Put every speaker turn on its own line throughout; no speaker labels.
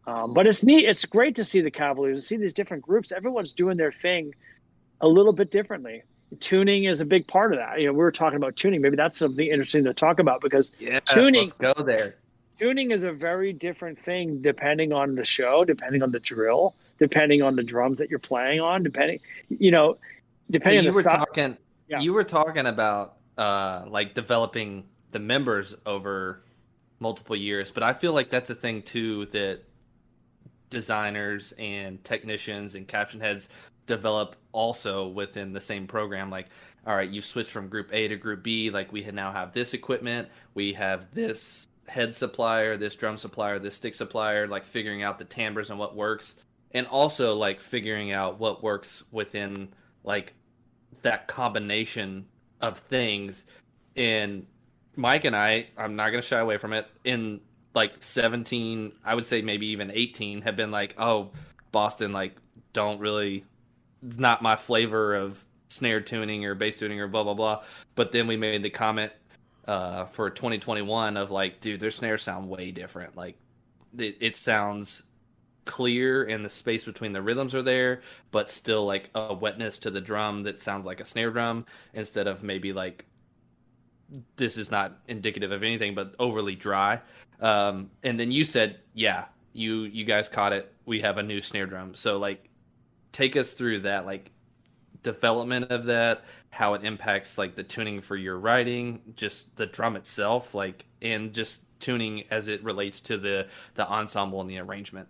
But it's neat. It's great to see the Cavaliers, to see these different groups. Everyone's doing their thing a little bit differently. Tuning is a big part of that. We were talking about tuning. Maybe that's something interesting to talk about because
Yes,
tuning
let's go there.
tuning is a very different thing depending on the show, depending on the drill, depending on the drums that you're playing on, you know,
So
depending on the size. Yeah.
you were talking about like developing the members over multiple years, but I feel like that's a thing too that designers and technicians and caption heads develop also within the same program. Like, all right, you've switched from group A to group B. Like, now have this equipment, we have this head supplier, this drum supplier, this stick supplier, like figuring out the timbres and what works, and also like figuring out what works within like that combination of things. And Mike and I'm not going to shy away from it. In like 17, I would say maybe even 18, have been like, oh, Boston, like, don't really, it's not my flavor of snare tuning or bass tuning or blah, blah, blah. But then we made the comment for 2021 of like, dude, their snares sound way different. Like, it sounds clear and the space between the rhythms are there, but still like a wetness to the drum that sounds like a snare drum instead of maybe like, this is not indicative of anything, but overly dry. And then you said, yeah, you guys caught it. We have a new snare drum. So like, take us through that, like development of that, how it impacts like the tuning for your writing, just the drum itself, like, and just tuning as it relates to the ensemble and the arrangement.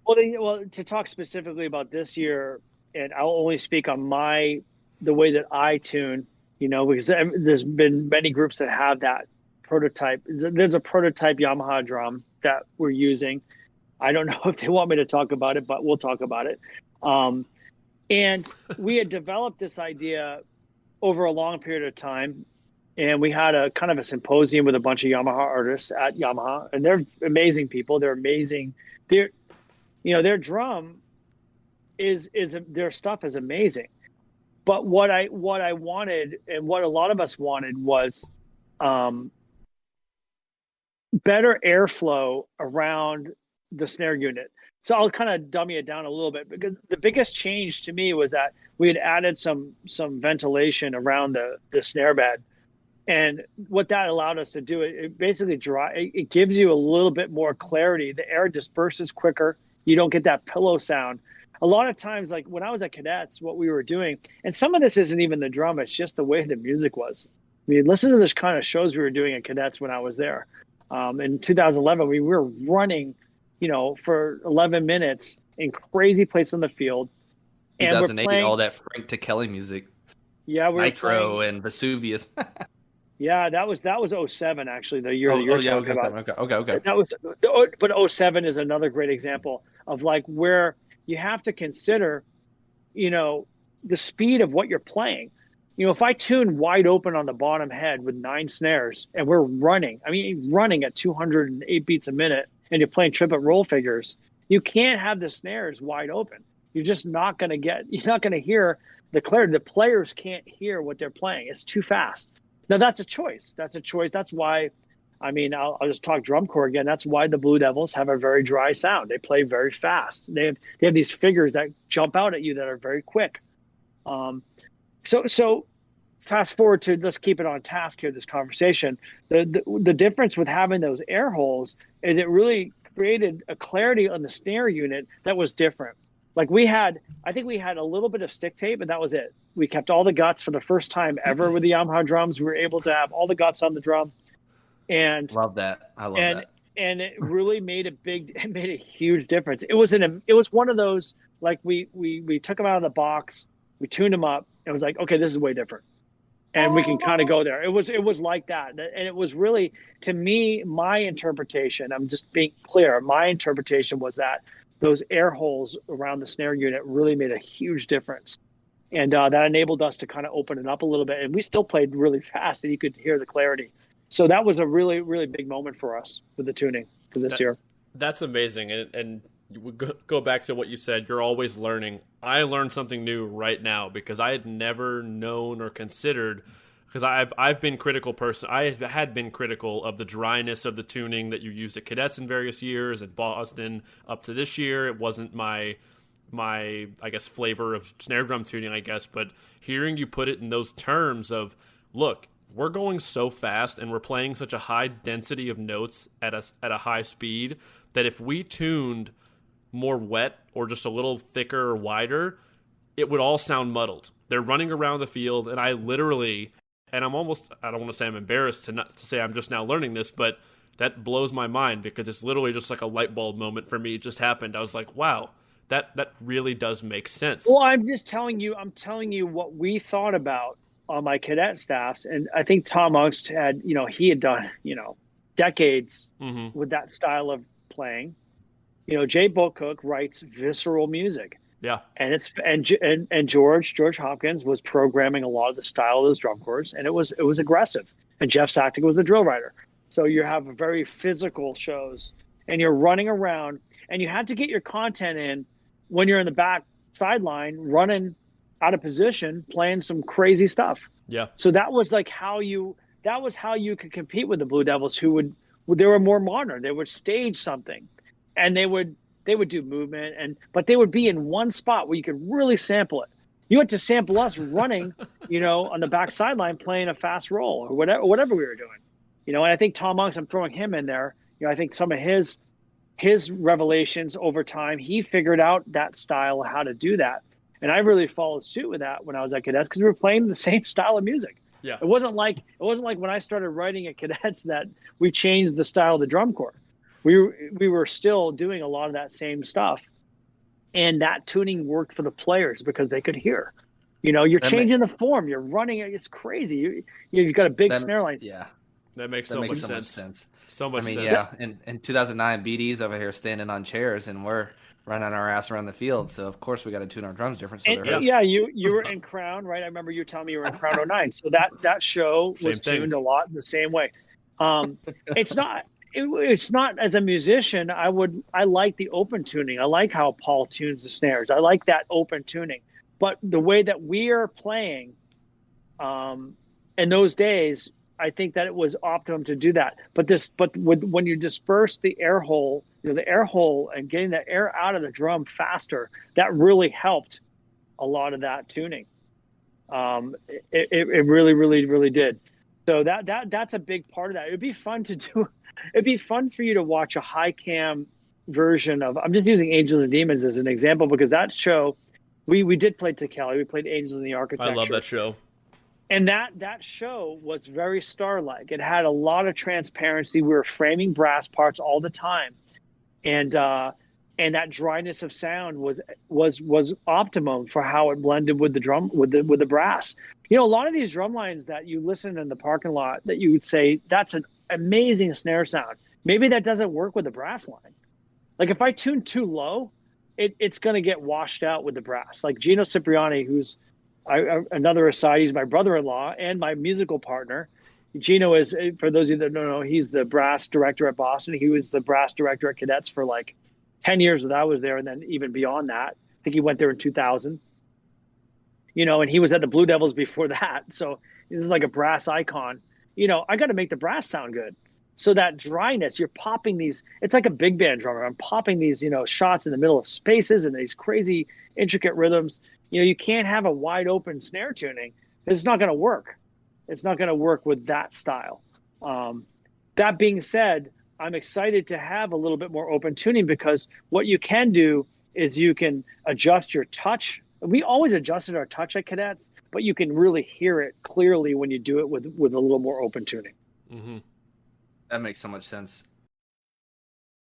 Well, to talk specifically about this year, and I'll only speak on the way that I tune, because there's been many groups that have that prototype. There's a prototype Yamaha drum that we're using. I don't know if they want me to talk about it, but we'll talk about it. And we had developed this idea over a long period of time, and we had a kind of a symposium with a bunch of Yamaha artists at Yamaha, and they're amazing people. They're amazing. Their drum their stuff is amazing. But what I wanted, and what a lot of us wanted, was better airflow around the snare unit. So I'll kind of dummy it down a little bit, because the biggest change to me was that we had added some ventilation around the snare bed. And what that allowed us to do, it basically it gives you a little bit more clarity. The air disperses quicker. You don't get that pillow sound. A lot of times, like when I was at Cadets, what we were doing, and some of this isn't even the drum, it's just the way the music was. I mean, listen to this kind of shows we were doing at Cadets when I was there. In 2011, we were running, for 11 minutes in crazy places on the field. And we're
2008,
playing
all that Frank Kelly music.
Yeah, we were
Nitro
playing.
and Vesuvius.
Yeah, that was '07 actually, the year
Oh,
that you're
yeah,
talking
okay,
about.
okay.
That was, but '07 is another great example of like where you have to consider, the speed of what you're playing. If I tune wide open on the bottom head with 9 snares and we're running at 208 beats a minute, and you're playing triplet roll figures, you can't have the snares wide open. You're just not going to you're not going to hear the clarity. The players can't hear what they're playing. It's too fast. Now that's a choice. That's why, I'll just talk drum corps again. That's why the Blue Devils have a very dry sound. They play very fast. They have these figures that jump out at you that are very quick. So fast forward to, let's keep it on task here, this conversation. The difference with having those air holes is it really created a clarity on the snare unit that was different. Like I think we had a little bit of stick tape, and that was it. We kept all the guts for the first time ever with the Yamaha drums. We were able to have all the guts on the drum, and
Love that. I love that.
and it really made a huge difference. It was one of those, like we took them out of the box, we tuned them up, and it was like, okay, this is way different, and we can kind of go there. It was like that, and it was really, to me, my interpretation. I'm just being clear. My interpretation was that those air holes around the snare unit really made a huge difference. And that enabled us to kind of open it up a little bit. And we still played really fast, and you could hear the clarity. So that was a really, really big moment for us with the tuning for this year.
That's amazing. And you would go back to what you said. You're always learning. I learned something new right now because I had never known or considered because I've been critical person. I had been critical of the dryness of the tuning that you used at Cadets in various years, at Boston up to this year. It wasn't my I guess flavor of snare drum tuning, I guess. But hearing you put it in those terms of, look, we're going so fast and we're playing such a high density of notes at a high speed that if we tuned more wet or just a little thicker or wider, it would all sound muddled. They're running around the field, and I literally, and I don't want to say I'm embarrassed to say I'm just now learning this, but that blows my mind because it's literally just like a light bulb moment for me. It just happened. I was like, wow, that really does make sense.
Well, I'm telling you what we thought about on my cadet staffs. And I think Tom Ungst had, he had done, decades with that style of playing. Jay Bocook writes visceral music.
Yeah.
And George Hopkins was programming a lot of the style of those drum corps, and it was aggressive. And Jeff Sacknick was the drill writer. So you have very physical shows, and you're running around, and you have to get your content in when you're in the back sideline running out of position, playing some crazy stuff.
Yeah.
So that was how you could compete with the Blue Devils, they were more modern. They would stage something, and they would do movement, but they would be in one spot where you could really sample it. You had to sample us running, on the back sideline playing a fast roll or whatever we were doing. And I think Tom Ungst, I'm throwing him in there. I think some of his revelations over time, he figured out that style, how to do that. And I really followed suit with that when I was at Cadets because we were playing the same style of music.
Yeah.
It wasn't like when I started writing at Cadets that we changed the style of the drum corps. We were still doing a lot of that same stuff, and that tuning worked for the players because they could hear. You're changing the form. You're running. It's crazy. You've got a big snare line.
Yeah,
that makes so much sense. So much sense.
Yeah. In 2009, BD's over here standing on chairs, and we're running our ass around the field. So of course we got to tune our drums different. So
you were in Crown, right? I remember you telling me you were in Crown 09. So that show was tuned a lot the same way. It's not as a musician. I like the open tuning. I like how Paul tunes the snares. I like that open tuning. But the way that we are playing, in those days, I think that it was optimum to do that. But when you disperse the air hole, and getting the air out of the drum faster, that really helped a lot of that tuning. It really, really, really did. So that's a big part of that. It'd be fun to do. It'd be fun for you to watch a high cam version of. I'm just using Angels and Demons as an example because that show, we did play to Kelly. We played Angels in the Architecture.
I love that show.
And that show was very star-like. It had a lot of transparency. We were framing brass parts all the time, and that dryness of sound was optimum for how it blended with the drum with the brass. A lot of these drum lines that you listen in the parking lot that you would say that's an amazing snare sound. Maybe that doesn't work with the brass line. Like if I tune too low, it's going to get washed out with the brass. Like Gino Cipriani, who's another aside, he's my brother-in-law and my musical partner. Gino is, for those of you that don't know, he's the brass director at Boston. He was the brass director at Cadets for like 10 years that I was there, and then even beyond that. I think he went there in 2000. And he was at the Blue Devils before that. So this is like a brass icon. I got to make the brass sound good. So that dryness, you're popping these, it's like a big band drummer. I'm popping these, shots in the middle of spaces and these crazy intricate rhythms. You can't have a wide open snare tuning. It's not going to work. It's not going to work with that style. That being said, I'm excited to have a little bit more open tuning because what you can do is you can adjust your touch. We always adjusted our touch at Cadets, but you can really hear it clearly when you do it with a little more open tuning.
Mm-hmm.
That makes so much sense.